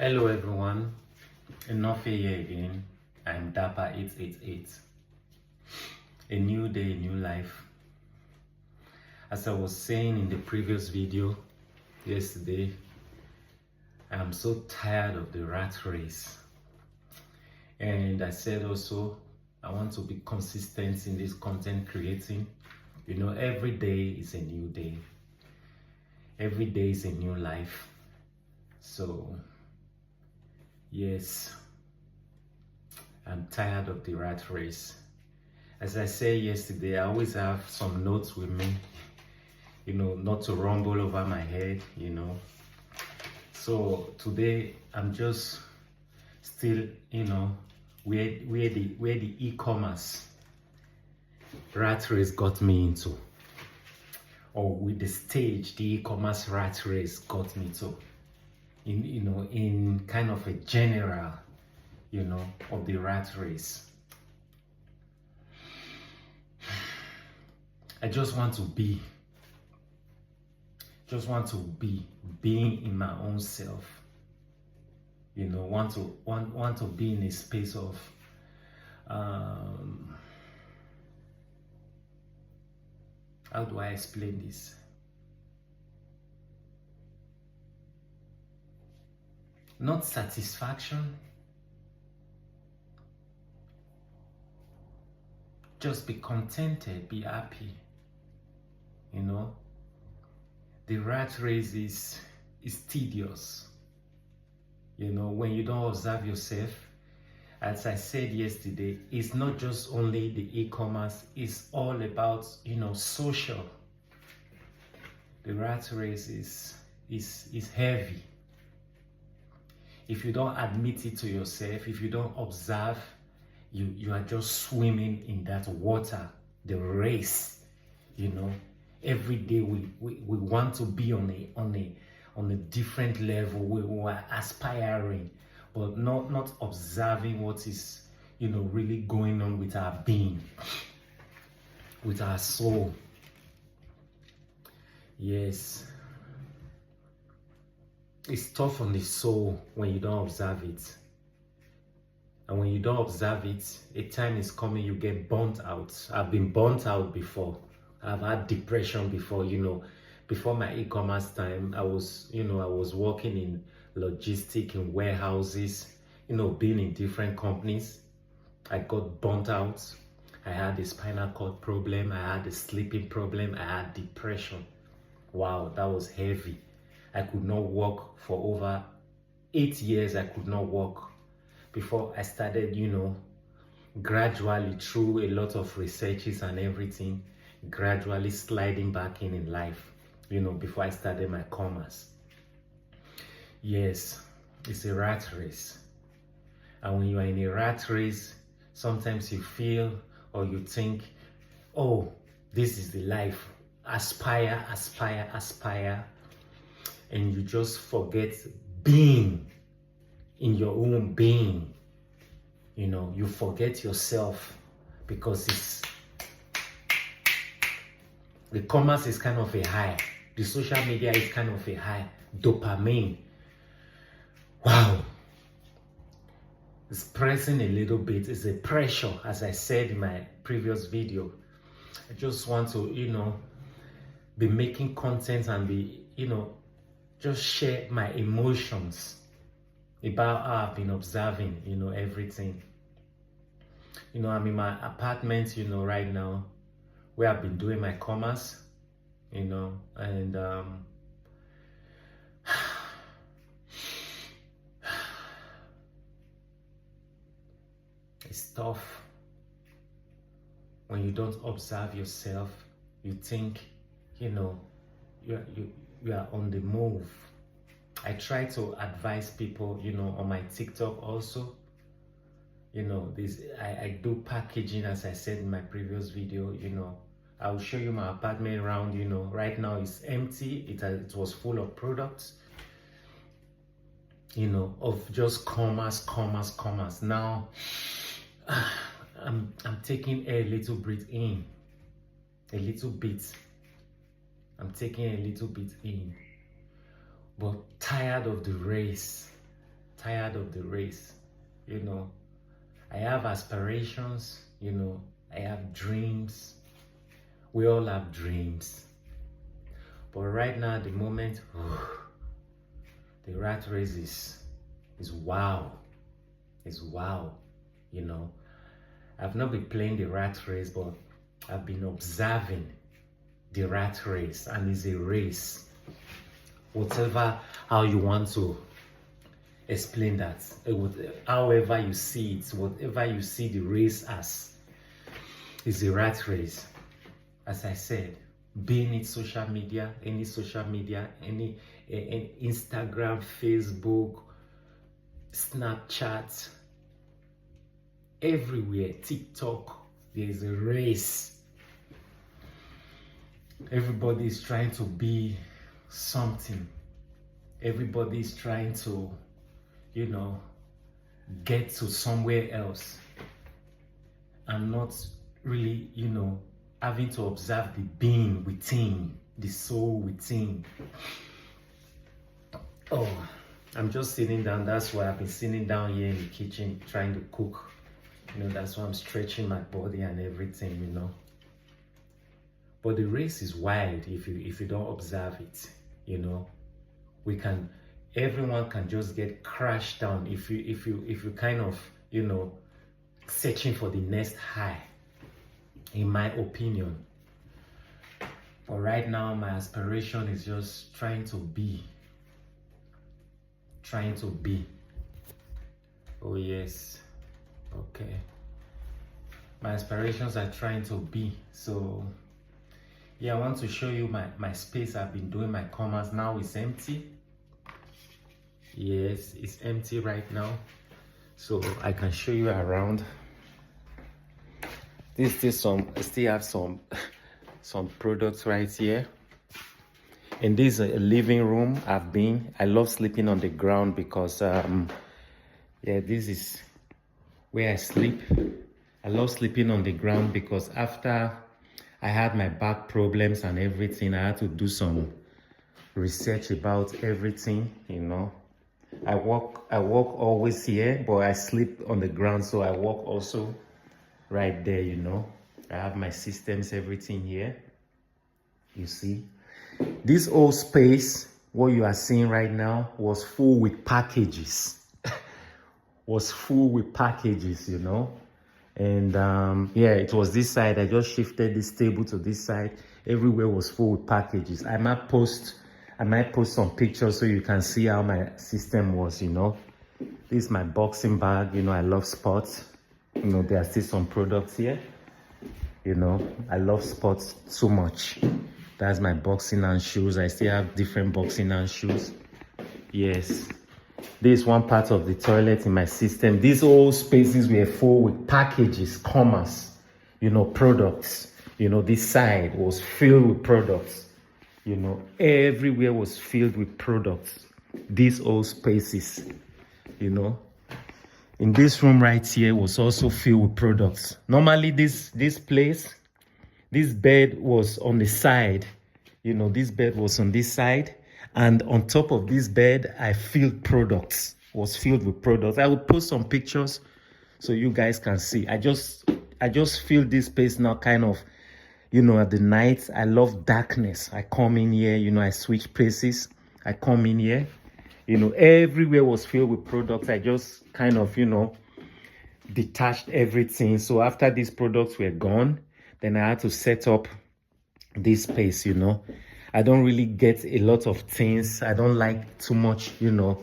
Hello everyone, enough here again. I'm Dapper888. A new day, new life. As I was saying in the previous video yesterday, I'm so tired of the rat race. And I said also, I want to be consistent in this content creating. You know, every day is a new day. Every day is a new life. So, yes, I'm tired of the rat race. As I said yesterday, I always have some notes with me, you know, not to rumble over my head, you know. So today I'm just still, you know, where the e-commerce rat race got me into, or with the stage the e-commerce rat race got me to, in kind of a general, you know, of the rat race. I just want to be being in my own self, you know, want to be in a space of how do I explain this? Not satisfaction, just be contented, be happy, you know. The rat race is tedious, you know, when you don't observe yourself. As I said yesterday, it's not just only the e-commerce, it's all about, you know, social. The rat race is heavy. If you don't admit it to yourself, if you don't observe, you are just swimming in that water, the race, you know. Every day we want to be on a different level. We are aspiring, but not observing what is, you know, really going on with our being, with our soul. Yes, it's tough on the soul when you don't observe it. And when you don't observe it, a time is coming you get burnt out. I've been burnt out before. I've had depression before, you know. Before my e-commerce time, I was working in logistics, in warehouses, you know, being in different companies. I got burnt out. I had a spinal cord problem. I had a sleeping problem. I had depression. Wow, that was heavy. I could not walk for over 8 years. I could not walk before I started, you know, gradually through a lot of researches and everything, gradually sliding back in life, you know, before I started my commerce. Yes, it's a rat race. And when you are in a rat race, sometimes you feel or you think, oh, this is the life. Aspire, aspire, aspire. And you just forget being in your own being. You know, you forget yourself because the commerce is kind of a high. The social media is kind of a high. Dopamine. Wow. It's pressing a little bit. It's a pressure, as I said in my previous video. I just want to, you know, be making content and be, you know, just share my emotions about how I've been observing, you know, everything. You know, I'm in my apartment, you know, right now, where I've been doing my commerce, you know, and it's tough when you don't observe yourself. You think, you know, you are on the move. I try to advise people, you know, on my TikTok also. You know, I do packaging, as I said in my previous video. You know, I'll show you my apartment around. You know, right now it's empty. It was full of products, you know, of just commerce. Now I'm taking a little bit in, I'm taking a little bit in, but tired of the race, tired of the race. You know, I have aspirations, you know, I have dreams. We all have dreams. But right now, at the moment, the rat race is wow. It's wow, you know. I've not been playing the rat race, but I've been observing the rat race, and it's a race. Whatever, how you want to explain that, however you see it, whatever you see the race as, is a rat race. As I said, being it social media, any Instagram, Facebook, Snapchat, everywhere, TikTok, there's a race. Everybody is trying to be something. Everybody is trying to, you know, get to somewhere else, and not really, you know, having to observe the being within, the soul within. Oh, I'm just sitting down. That's why I've been sitting down here in the kitchen trying to cook. You know, that's why I'm stretching my body and everything, you know. But the race is wild if you don't observe it, you know. Everyone can just get crashed down if you kind of, you know, searching for the next high, in my opinion. But right now, my aspiration is just trying to be. Oh yes, okay. My aspirations are trying to be. So yeah, I want to show you my space. I've been doing my commas. Now it's empty. Yes, it's empty right now, so I can show you around. I still have some products right here. And this is a living room. I love sleeping on the ground because yeah, this is where I sleep. I love sleeping on the ground because after I had my back problems and everything, I had to do some research about everything, you know. I walk always here, but I sleep on the ground, so I walk also right there, you know. I have my systems, everything here. You see, this whole space, what you are seeing right now, was full with packages. Was full with packages, you know. And yeah, it was this side. I just shifted this table to this side. Everywhere was full with packages. I might post some pictures so you can see how my system was, you know. This is my boxing bag. You know, I love sports. You know, there are still some products here. You know, I love sports so much. That's my boxing and shoes. I still have different boxing and shoes. Yes. This is one part of the toilet in my system. These whole spaces were full with packages, commas, you know, products. You know, this side was filled with products. You know, everywhere was filled with products. These whole spaces, you know. In this room right here was also filled with products. Normally this place, this bed was on the side. You know, this bed was on this side. And on top of this bed, I filled products. Was filled with products. I will post some pictures so you guys can see. I just feel this space now kind of, you know, at the night. I love darkness. I come in here, you know, I switch places. I come in here. You know, everywhere was filled with products. I just kind of, you know, detached everything. So after these products were gone, then I had to set up this space, you know. I don't really get a lot of things. I don't like too much, you know,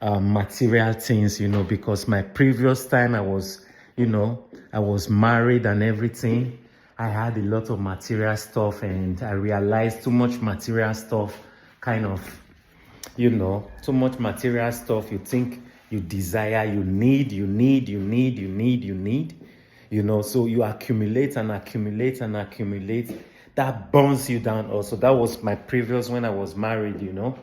material things, you know, because my previous time I was, you know, I was married and everything. I had a lot of material stuff, and I realized too much material stuff kind of, you know, too much material stuff you think you desire, you need, you know, so you accumulate and accumulate and accumulate. That burns you down also. That was my previous when I was married, you know.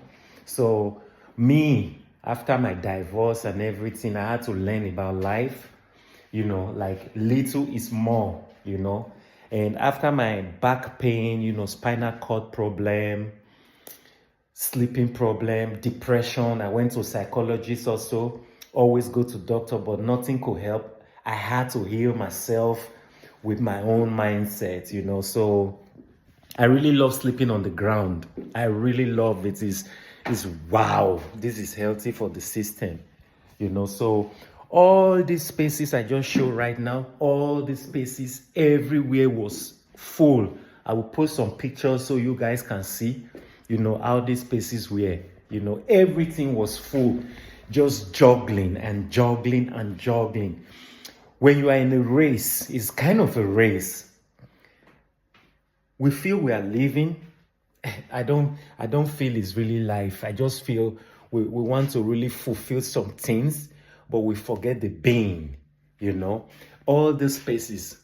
So me, after my divorce and everything, I had to learn about life, you know, like little is more, you know. And after my back pain, you know, spinal cord problem, sleeping problem, depression, I went to psychologist also. always go to doctor, but nothing could help. I had to heal myself with my own mindset, you know. So I really love sleeping on the ground. I really love it. Is wow, this is healthy for the system, you know. So all these spaces I just show right now, all these spaces everywhere was full. I will post some pictures so you guys can see, you know, how these spaces were. You know, everything was full, just juggling and juggling and juggling. When you are in a race, it's kind of a race. We feel we are living. I don't feel it's really life. I just feel we want to really fulfill some things, but we forget the being, you know. All the spaces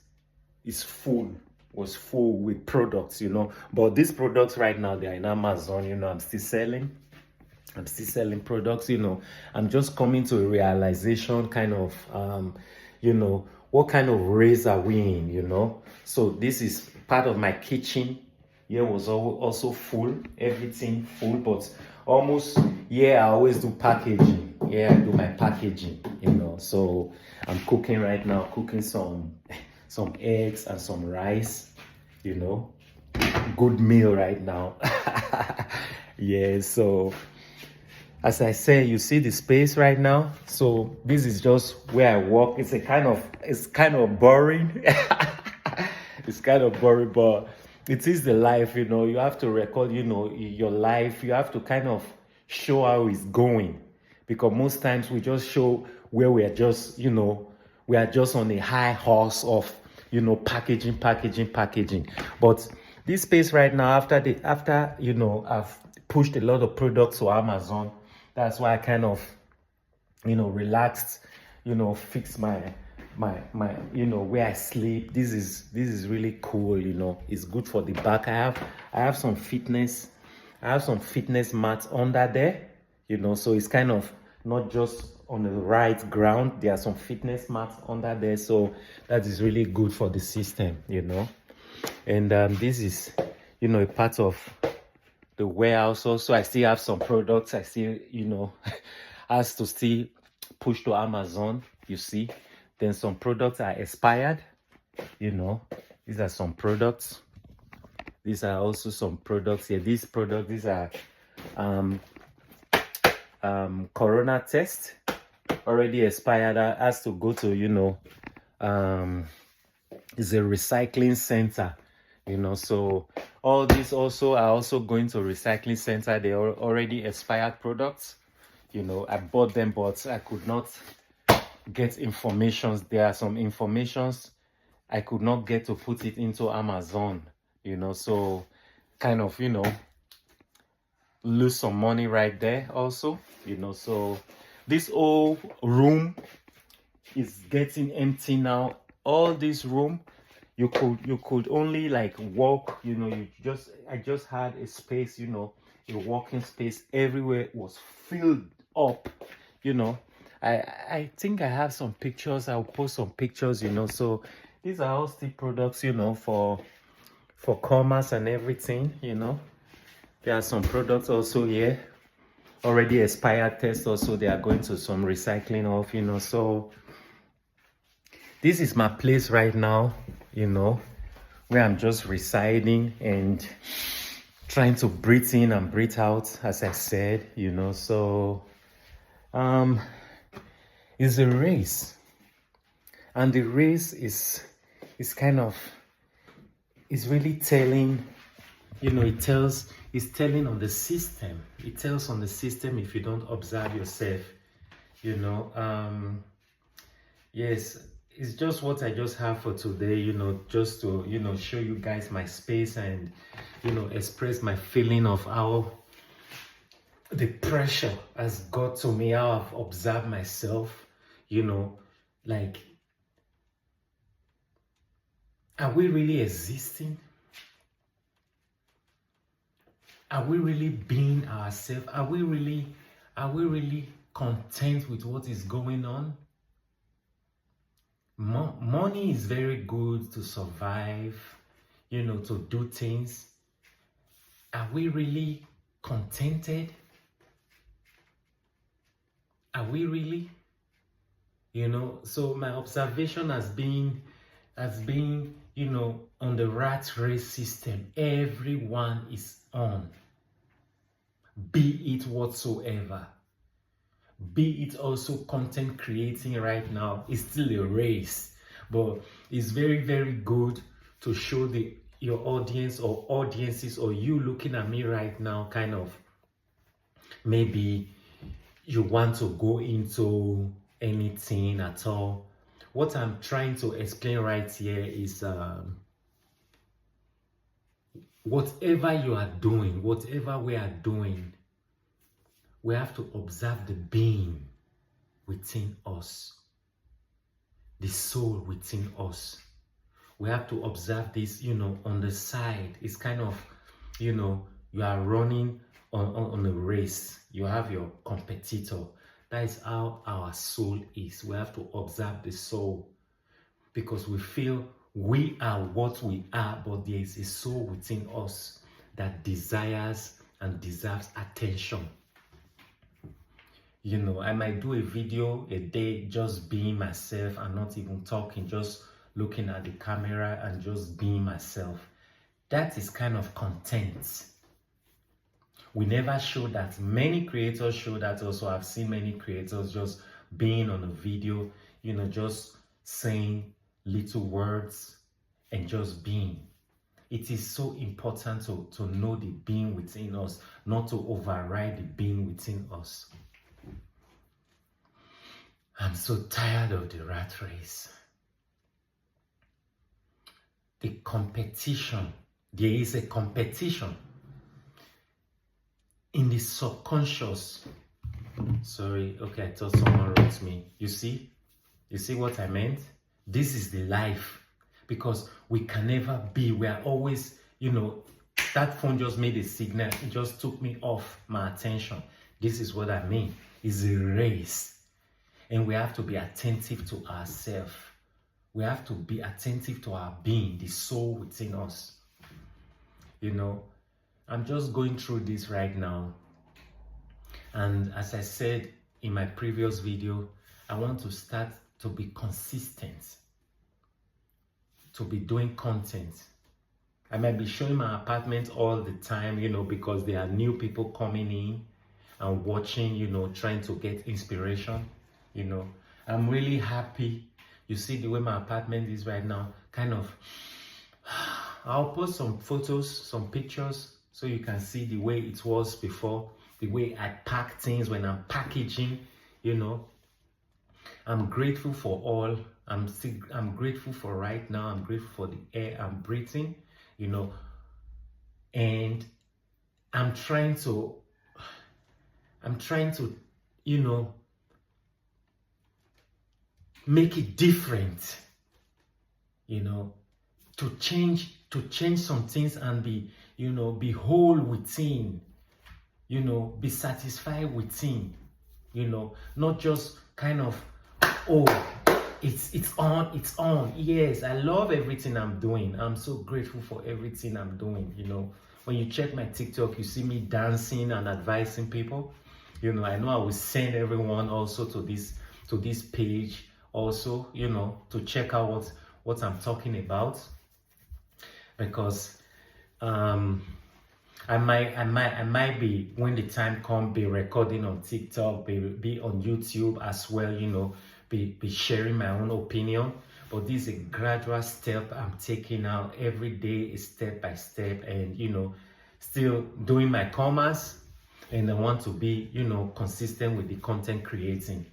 was full with products, you know. But these products right now, they are in Amazon, you know. I'm still selling products, you know. I'm just coming to a realization kind of you know, what kind of race are we in, you know. So this is part of my kitchen. Here was also full, everything full, but almost, yeah, I always do packaging. Yeah, I do my packaging, you know. So I'm cooking right now, cooking some eggs and some rice, you know. Good meal right now. Yeah, so as I say, you see the space right now. So this is just where I work. It's kind of boring. It's kind of boring, but it is the life, you know. You have to record, you know, your life. You have to kind of show how it's going, because most times we just show where we are just, you know, we are just on a high horse of, you know, packaging. But this space right now, after you know, I've pushed a lot of products to Amazon. That's why I kind of, you know, relaxed, you know, fix my you know, where I sleep. This is really cool, you know. It's good for the back. I have some fitness mats under there, you know. So it's kind of not just on the right ground. There are some fitness mats under there, so that is really good for the system, you know. And this is, you know, a part of the warehouse. Also, I still have some products I still, you know, has to still push to Amazon, you see. Then some products are expired, you know. These are some products. These are also some products here. These are corona test, already expired. Has to go to, you know, it's a recycling center, you know. So all these also are also going to recycling center. They are already expired products, you know. I bought them, but I could not get informations. There are some informations I could not get to put it into Amazon, you know. So kind of, you know, lose some money right there also, you know. So this whole room is getting empty now. All this room, you could only like walk, you know. I just had a space, you know, a walking space. Everywhere was filled up, you know. I think I have some pictures. I'll post some pictures, you know. So these are all still products, you know, for commerce and everything, you know. There are some products also here, already expired test. Also, they are going to some recycling off, you know. So this is my place right now, you know, where I'm just residing and trying to breathe in and breathe out, as I said, you know. So it's a race, and the race is kind of, it's really telling, you know. It's telling on the system. It tells on the system if you don't observe yourself, you know. Yes, it's just what I just have for today, you know, just to, you know, show you guys my space and, you know, express my feeling of how the pressure has got to me, how I've observed myself, you know. Like, are we really existing? Are we really being ourselves? Are we really content with what is going on? Money is very good to survive, you know, to do things. Are we really contented? Are we really? You know, so my observation has been, you know, on the rat race system, everyone is on, be it whatsoever. Be it also content creating right now, it's still a race, but it's very, very good to show your audience or audiences, or you looking at me right now, kind of maybe you want to go into anything at all. What I'm trying to explain right here is whatever you are doing, whatever we are doing, we have to observe the being within us, the soul within us. We have to observe this, you know, on the side. It's kind of, you know, you are running on a race. You have your competitor. That is how our soul is. We have to observe the soul, because we feel we are what we are, but there is a soul within us that desires and deserves attention. You know, I might do a video a day just being myself and not even talking, just looking at the camera and just being myself. That is kind of content. We never show that. Many creators show that also. I've seen many creators just being on a video, you know, just saying little words and just being. It is so important to know the being within us, not to override the being within us. I'm so tired of the rat race. The competition. There is a competition in the subconscious. Sorry, okay, I thought someone wrote me. You see what I meant? This is the life, because we can never be. We are always, you know, that phone just made a signal. It just took me off my attention. This is what I mean. It's a race. And we have to be attentive to ourselves. We have to be attentive to our being, the soul within us. You know, I'm just going through this right now. And as I said in my previous video, I want to start to be consistent, to be doing content. I might be showing my apartment all the time, you know, because there are new people coming in and watching, you know, trying to get inspiration. You know, I'm really happy. You see the way my apartment is right now, kind of. I'll post some photos, some pictures, so you can see the way it was before, the way I pack things when I'm packaging, you know. I'm grateful for all. I'm grateful for right now. I'm grateful for the air I'm breathing, you know. And I'm trying to, you know, make it different, you know, to change some things and be, you know, be whole within, you know, be satisfied within, you know, not just kind of, oh, it's on. Yes, I love everything I'm doing. I'm so grateful for everything I'm doing, you know. When you check my TikTok, you see me dancing and advising people. You know, I know I will send everyone also to this page also, you know, to check out what I'm talking about, because I might be, when the time comes, be recording on TikTok, be on YouTube as well, you know, be sharing my own opinion. But this is a gradual step I'm taking out every day, step by step, and, you know, still doing my commerce, and I want to be, you know, consistent with the content creating.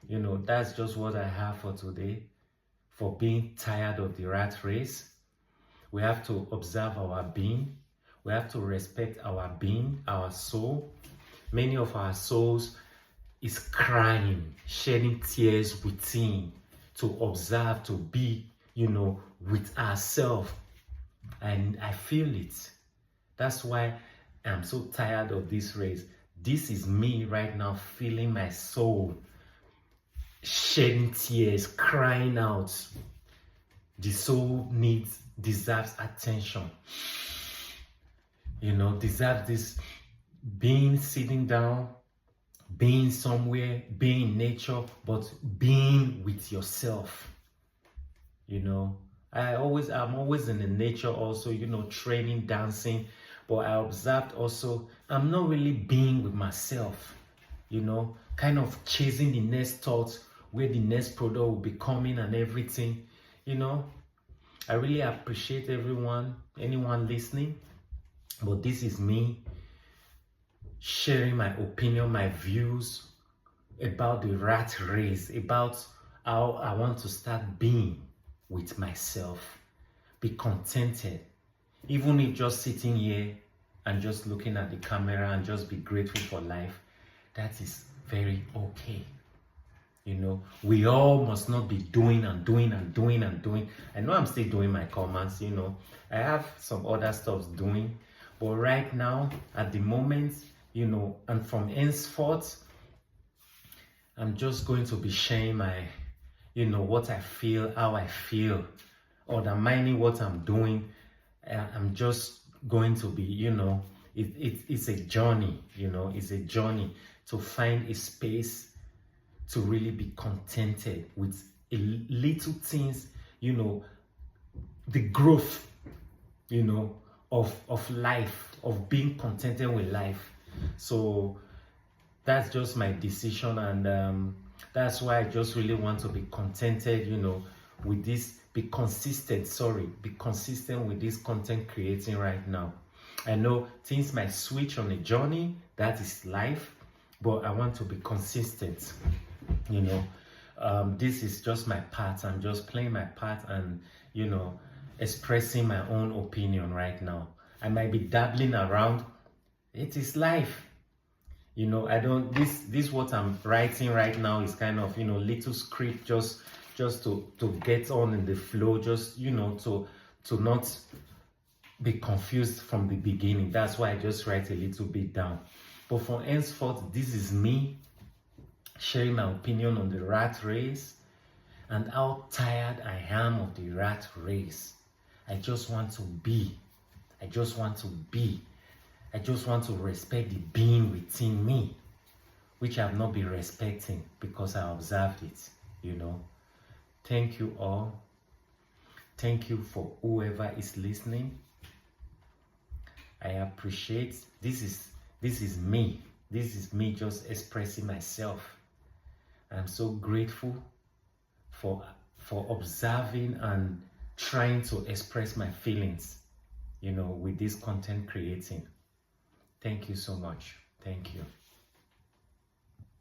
You know, that's just what I have for today. For being tired of the rat race, we have to observe our being. We have to respect our being, our soul. Many of our souls is crying, shedding tears within, to observe, to be, you know, with ourselves. And I feel it. That's why I'm so tired of this race. This is me right now, feeling my soul shedding tears, crying out. The soul deserves attention. You know, deserves this being, sitting down, being somewhere, being in nature, but being with yourself. You know, I'm always in the nature also, you know, training, dancing, but I observed also I'm not really being with myself, you know, kind of chasing the next thought, where the next product will be coming and everything, you know. I really appreciate anyone listening, but this is me sharing my opinion, my views about the rat race, about how I want to start being with myself, be contented, even if just sitting here and just looking at the camera and just be grateful for life. That is very okay. You know, we all must not be doing and doing and doing and doing. I know I'm still doing my commands, you know, I have some other stuff doing, but right now, at the moment, you know, and from henceforth, I'm just going to be sharing my, you know, what I feel, how I feel, undermining what I'm doing. I'm just going to be, you know, it's a journey, you know, it's a journey to find a space to really be contented with little things, you know, the growth, you know, of life, of being contented with life. So that's just my decision, and that's why I just really want to be contented, you know, with this, be consistent with this content creating right now. I know things might switch on a journey, that is life, but I want to be consistent, you know. This is just my part. I'm just playing my part and, you know, expressing my own opinion right now. I might be dabbling around. It is life. You know, I don't, this what I'm writing right now is kind of, you know, little script just to get on in the flow, just, you know, to not be confused from the beginning. That's why I just write a little bit down. But from henceforth, this is me sharing my opinion on the rat race and how tired I am of the rat race. I just want to be. I just want to respect the being within me, which I have not been respecting because I observed it, you know. Thank you all. Thank you for whoever is listening. I appreciate this is me. This is me just expressing myself. I'm so grateful for observing and trying to express my feelings, you know, with this content creating. Thank you so much. Thank you.